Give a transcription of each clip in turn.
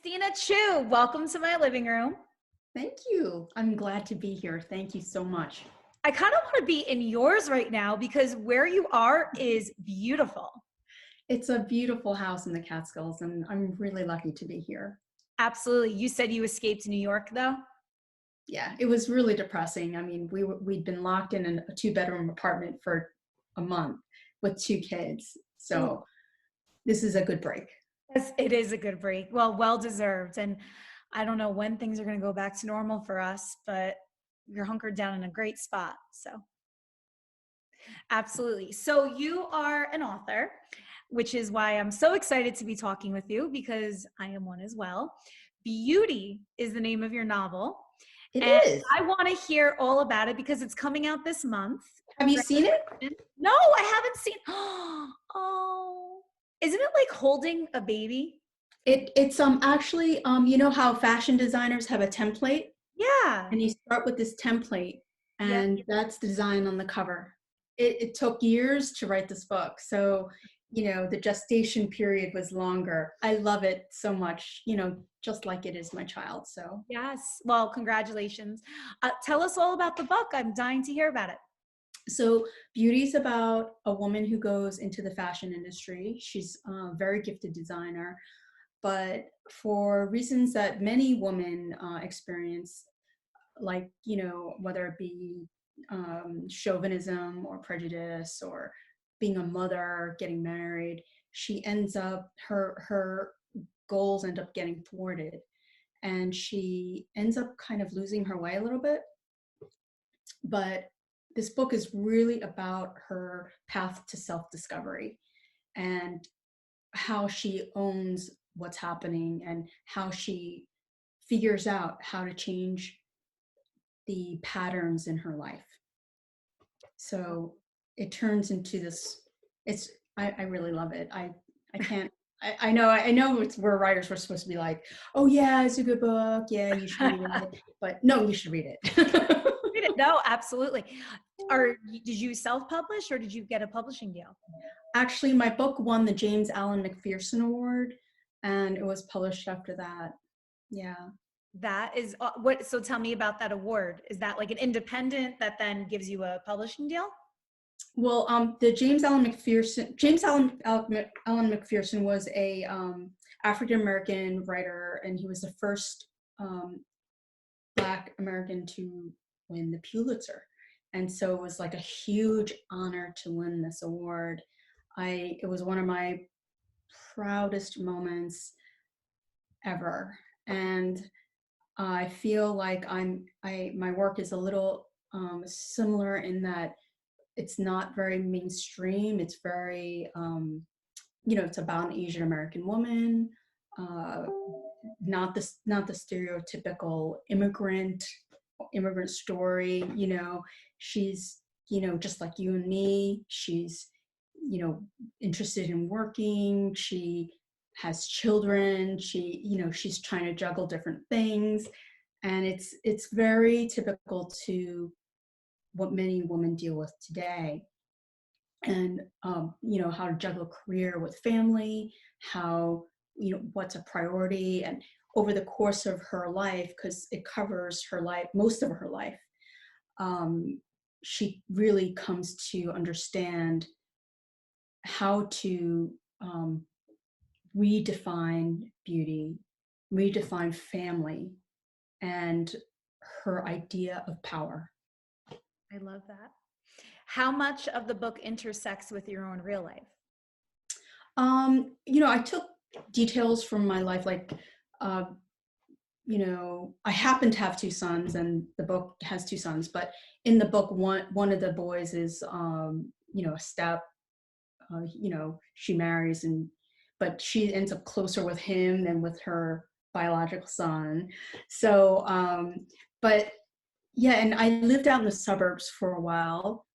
Christina Chiu. Welcome to my living room. Thank you. I'm glad to be here. Thank you so much. I kind of want to be in yours right now because where you are is beautiful. It's a beautiful house in the Catskills, and I'm really lucky to be here. Absolutely. You said you escaped New York, though? Yeah, it was really depressing. I mean, we'd been locked in a two-bedroom apartment for a month with two kids. So this is a good break. Yes, it is a good break. Well deserved. And I don't know when things are going to go back to normal for us, but you're hunkered down in a great spot. So absolutely. So you are an author, which is why I'm so excited to be talking with you because I am one as well. Beauty is the name of your novel. It And is. I want to hear all about it because it's coming out this month. Have you seen it? No, I haven't seen. Oh, isn't it like holding a baby? It's actually you know how fashion designers have a template, Yeah. and you start with this template, Yep. and that's the design on the cover. It took years to write this book, so the gestation period was longer. I love it so much, just like it is my child. So Yes. Well, congratulations. Tell us all about the book. I'm dying to hear about it. Beauty's about a woman who goes into the fashion industry. She's a very gifted designer, but for reasons that many women experience, like whether it be chauvinism or prejudice or being a mother, getting married, she ends up her goals end up getting thwarted, and she ends up kind of losing her way a little bit. But this book is really about her path to self-discovery and how she owns what's happening and how she figures out how to change the patterns in her life. So it turns into this. I really love it. I can't. I know it's where writers were supposed to be like, oh yeah, it's a good book. Yeah, you should read it. But no, you should read it. Read it. No, absolutely. Did you self-publish or did you get a publishing deal? Actually, my book won the James Allen McPherson Award, and it was published after that. Yeah. That is what. So tell me about that award. Is that like an independent that then gives you a publishing deal? Well, the Allen McPherson was a African American writer, and he was the first Black American to win the Pulitzer, and so it was like a huge honor to win this award. It was one of my proudest moments ever, and I feel like my work is a little similar in that it's not very mainstream. It's very, it's about an Asian American woman, uh, not the stereotypical immigrant story. She's just like you and me. She's interested in working. She has children. She's trying to juggle different things, and it's very typical to what many women deal with today. And how to juggle career with family, how what's a priority. And over the course of her life, because it covers her life, most of her life, she really comes to understand how to redefine beauty, redefine family, and her idea of power. I love that. How much of the book intersects with your own real life? I took details from my life, like, I happen to have two sons, and the book has two sons, but in the book, one of the boys is, a step, she marries, but she ends up closer with him than with her biological son. So, but yeah, and I lived out in the suburbs for a while,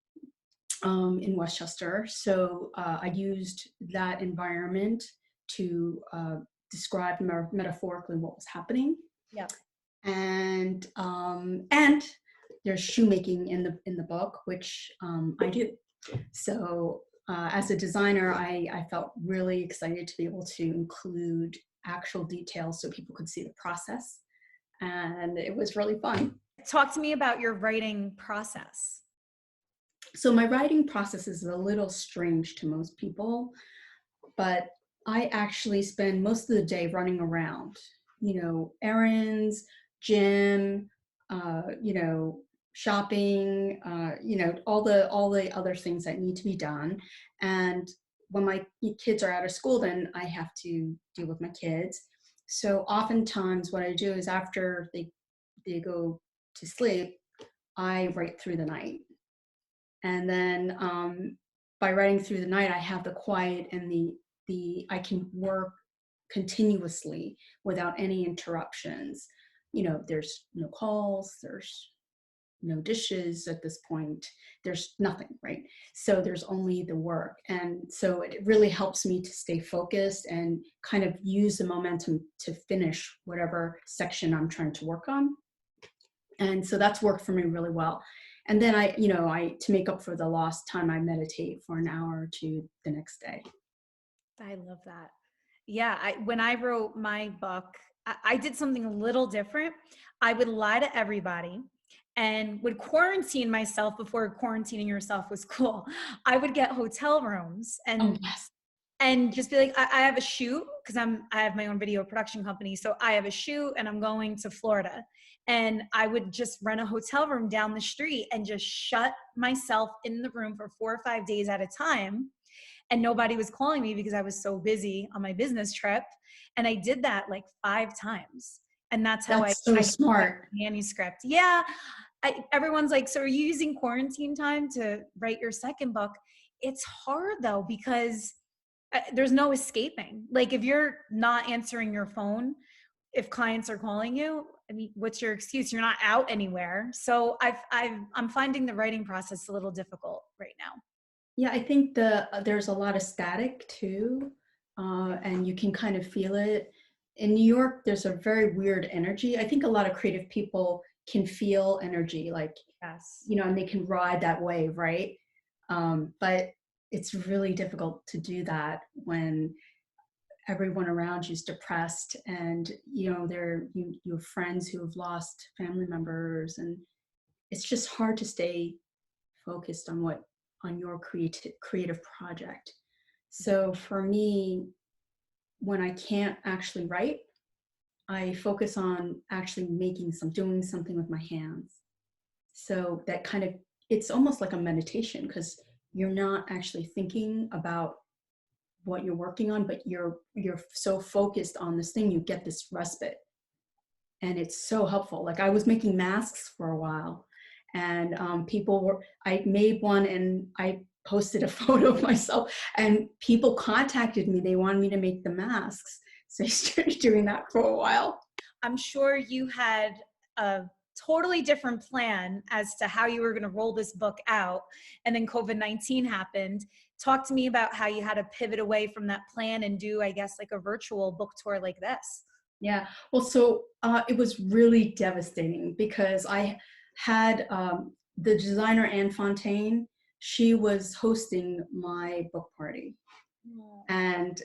in Westchester. So I used that environment to describe metaphorically what was happening. Yeah. And there's shoemaking in the book, which I do. So as a designer, I felt really excited to be able to include actual details so people could see the process. And it was really fun. Talk to me about your writing process. So my writing process is a little strange to most people, but I actually spend most of the day running around, errands, gym, shopping, all the other things that need to be done. And when my kids are out of school, then I have to deal with my kids. So oftentimes what I do is after they go to sleep, I write through the night. And then by writing through the night, I have the quiet and the I can work continuously without any interruptions. There's no calls, there's no dishes at this point, there's nothing, right? So there's only the work. And so it really helps me to stay focused and kind of use the momentum to finish whatever section I'm trying to work on. And so that's worked for me really well. And then I to make up for the lost time, I meditate for an hour or two the next day. I love that. Yeah, when I wrote my book, I did something a little different. I would lie to everybody and would quarantine myself before quarantining yourself was cool. I would get hotel rooms Oh, yes. and just be like, I have a shoot because I have my own video production company. So I have a shoot and I'm going to Florida. And I would just rent a hotel room down the street and just shut myself in the room for 4 or 5 days at a time. And nobody was calling me because I was so busy on my business trip. And I did that like 5 times. And that's how I That's so got my smart. manuscript. Yeah. Everyone's like, so are you using quarantine time to write your second book? It's hard though, because there's no escaping. Like if you're not answering your phone, if clients are calling you, I mean, what's your excuse? You're not out anywhere. So I'm finding the writing process a little difficult right now. Yeah, I think there's a lot of static too, and you can kind of feel it. In New York, there's a very weird energy. I think a lot of creative people can feel energy, like, Yes. and they can ride that wave, right? But it's really difficult to do that when everyone around you is depressed, and you have friends who have lost family members, and it's just hard to stay focused on your creative project. So for me, when I can't actually write, I focus on actually doing something with my hands. So that kind of, it's almost like a meditation, because you're not actually thinking about what you're working on, but you're so focused on this thing, you get this respite. And it's so helpful. Like I was making masks for a while, and I made one and I posted a photo of myself, and people contacted me. They wanted me to make the masks. So I started doing that for a while. I'm sure you had a totally different plan as to how you were going to roll this book out. And then COVID-19 happened. Talk to me about how you had to pivot away from that plan and do, I guess, like a virtual book tour like this. Yeah. Well, so it was really devastating because I had the designer Anne Fontaine. She was hosting my book party. And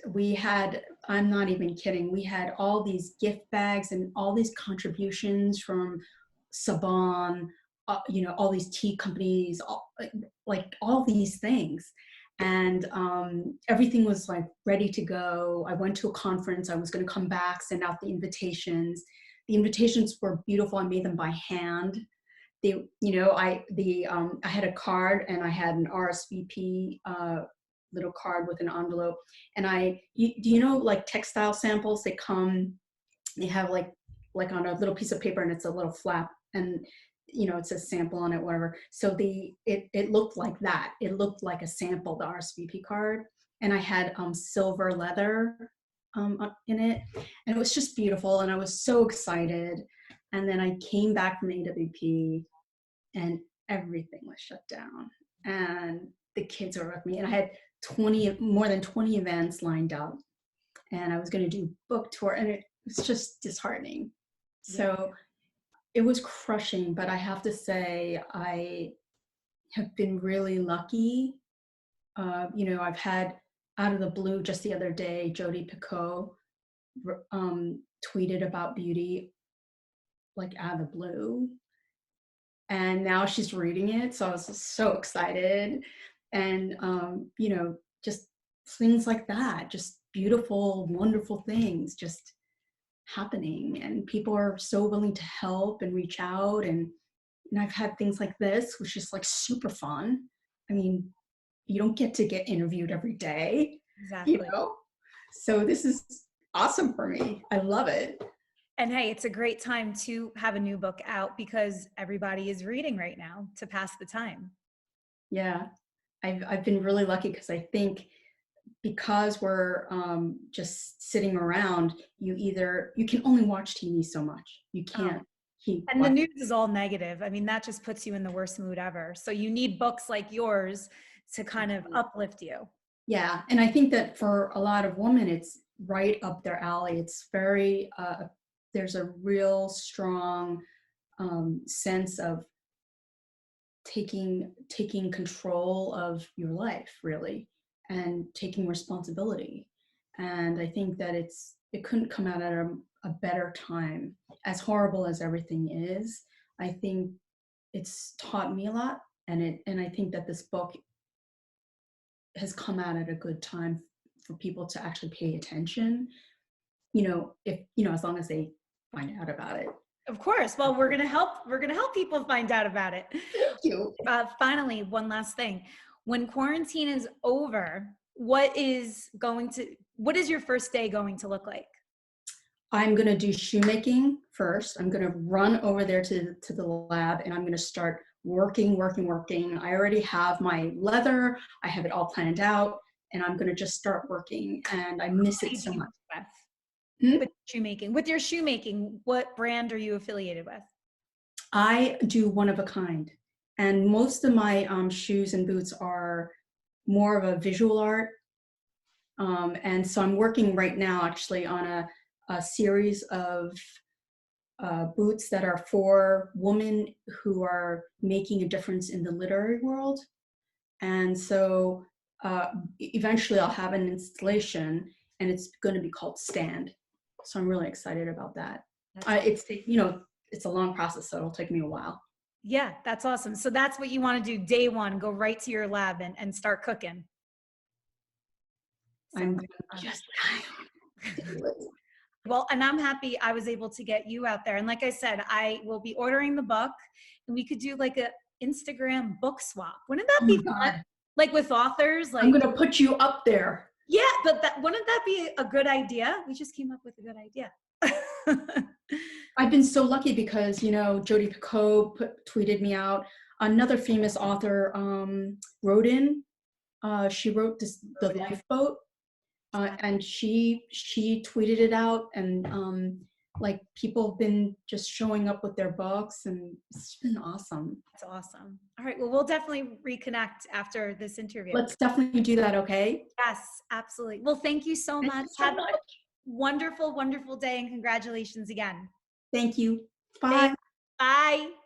I'm not even kidding, we had all these gift bags and all these contributions from Saban, all these tea companies, like all these things. And everything was like ready to go. I went to a conference, I was going to come back, send out the invitations. The invitations were beautiful. I made them by hand. I had a card, and I had an RSVP little card with an envelope. And do you know, like textile samples, they have like on a little piece of paper, and it's a little flap, and it says sample on it, whatever. So it looked like that. It looked like a sample, the RSVP card. And I had silver leather in it, and it was just beautiful, and I was so excited. And then I came back from AWP, and everything was shut down, and the kids were with me, and I had more than 20 events lined up, and I was going to do book tour, and it was just disheartening. So it was crushing, but I have to say I have been really lucky. I've had, out of the blue, just the other day, Jodi Picoult tweeted about beauty like out of the blue, and now she's reading it. So I was just so excited, and just things like that, just beautiful, wonderful things, just happening, and people are so willing to help and reach out, and I've had things like this, which is like super fun. I mean, you don't get to get interviewed every day, you Exactly. know? So this is awesome for me. I love it. And hey, it's a great time to have a new book out because everybody is reading right now to pass the time. Yeah. I've been really lucky because I think because we're just sitting around, you can only watch TV so much. You Oh, can't keep and the watching. news is all negative. I mean, that just puts you in the worst mood ever. So you need books like yours to kind of uplift you. Yeah, and I think that for a lot of women, it's right up their alley. It's very, there's a real strong sense of taking control of your life, really, and taking responsibility. And I think that it couldn't come out at a better time. As horrible as everything is, I think it's taught me a lot, and I think that this book has come out at a good time for people to actually pay attention, if as long as they find out about it. Of course. Well, we're going to help people find out about it. Thank you. Finally, one last thing. When quarantine is over, what is your first day going to look like? I'm going to do shoemaking first. I'm going to run over there to the lab, and I'm going to start working. I already have my leather. I have it all planned out, and I'm going to just start working, and I miss it so much. With Hmm? with shoemaking. With your shoemaking, what brand are you affiliated with? I do one of a kind, and most of my shoes and boots are more of a visual art. And so I'm working right now actually on a series of boots that are for women who are making a difference in the literary world. And so eventually I'll have an installation, and it's going to be called Stand. So I'm really excited about that. That's awesome. It's a long process, so it'll take me a while. Yeah, that's awesome. So that's what you want to do day one, go right to your lab and start cooking. I'm Sounds fun. just kind of Well, and I'm happy I was able to get you out there. And like I said, I will be ordering the book and we could do like a Instagram book swap. Wouldn't that oh be my fun? God, Like with authors, I'm like, going to put you up there. yeah, but wouldn't that be a good idea? We just came up with a good idea. I've been so lucky because, Jodi Picoult tweeted me out. Another famous author wrote in. She wrote the Lifeboat, and she tweeted it out, and like people have been just showing up with their books, and it's been awesome. That's awesome. All right. Well, we'll definitely reconnect after this interview. Let's definitely do that, okay? Yes, absolutely. Well, thank you so Thank much. you so Have much. a wonderful, wonderful day and congratulations again. Thank you. Thanks. Bye. Bye.